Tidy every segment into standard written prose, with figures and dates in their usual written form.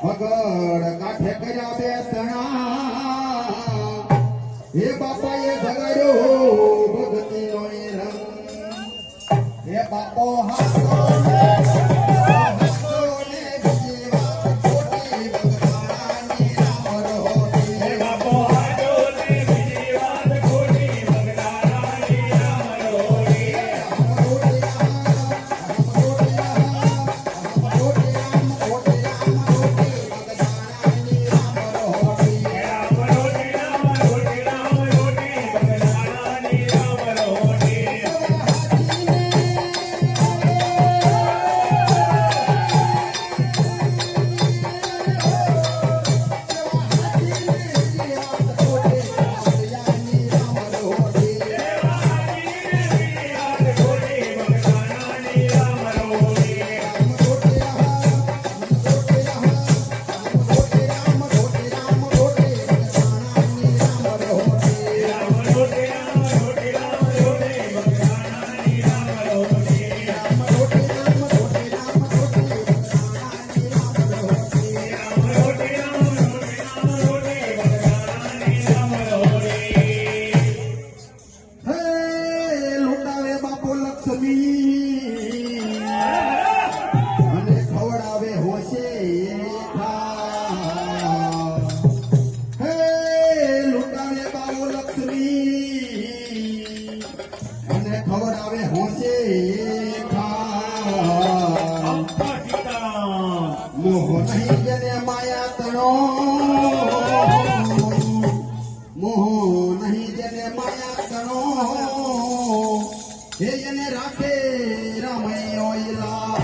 વગડ કાઠે કર્યા બેસણા હે બાપાએ જગાડ્યો ભગતીનો રંગ હે બાપો હાથો મોહ નહીં જેને માયા તણો મોહ નહીં જેને માયા તણો હે એને રાખે રામૈયો ઈલા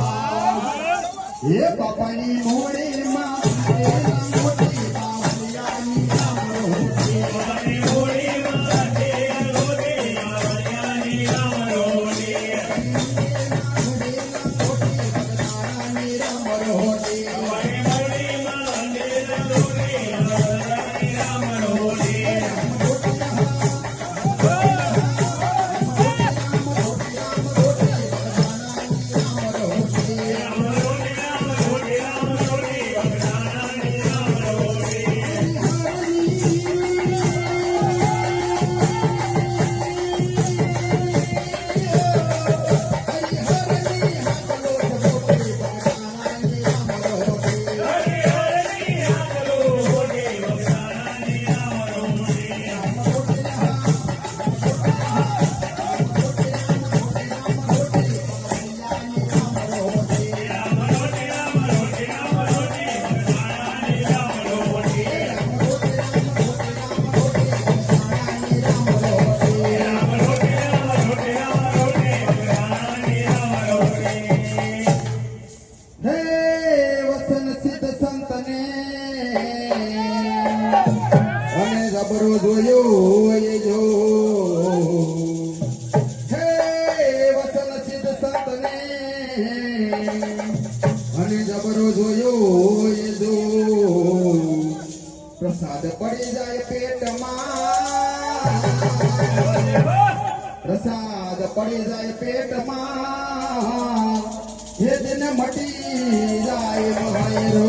હે બાપાની મોડે માં મોટી બાવળિયાની રામરોટી બાપાની મોડે માં બાવળિયાની રામરોટી જબરો જોયો એ જો હે વચન સિદ્ધ સંતને અને જબરો જોયો એ જો પ્રસાદ પડી જાય પેટમાં પ્રસાદ પડી જાય પેટમાં હે દિન મટી જાય મહાયરો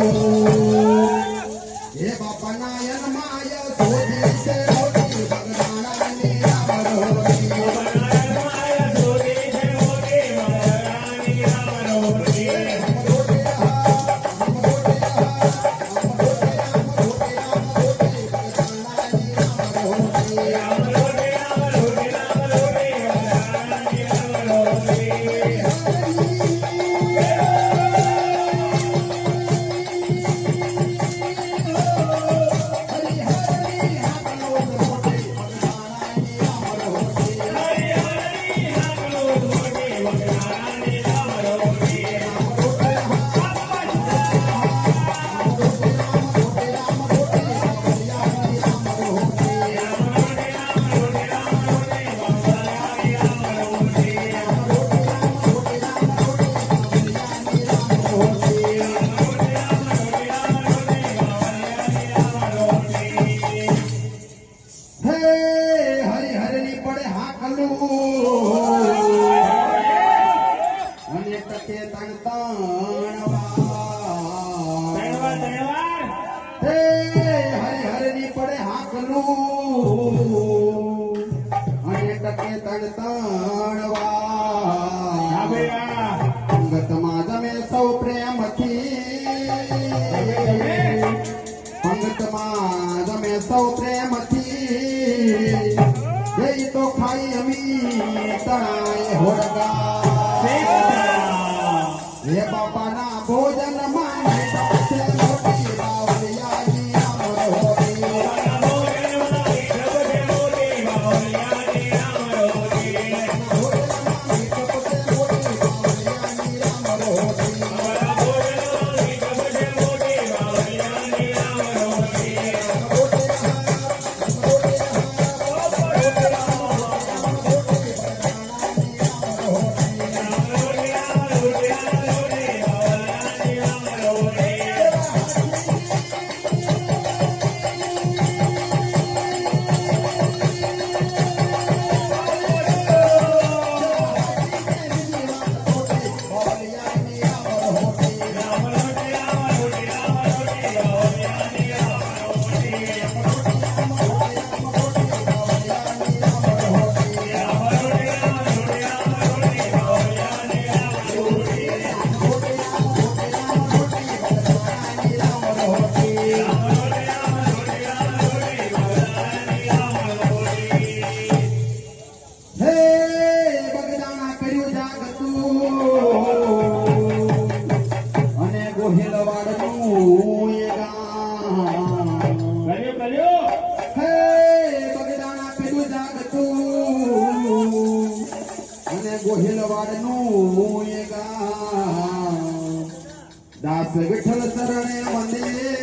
હે બાપા નાયન માયા સોધી છે મોટી ભગવાનાની રામરોટી માયા સોધી છે મોટી ભગવાનાની રામરોટી તણવાર હે હરિહરની પડે હાકલું અને ટકે તણવા પંગતમાં જમે સૌ પ્રેમથી પંગતમાં જમે સૌ પ્રેમથી એ તો ખાઈ અમી તણાય હોડગા હે બાપાના ભોજનમાં છે મોટી બાવલિયાની અમર હોરી ગોહિલવાડનું એ ગામ દાસ વિઠ્ઠલ શરણે મંદિર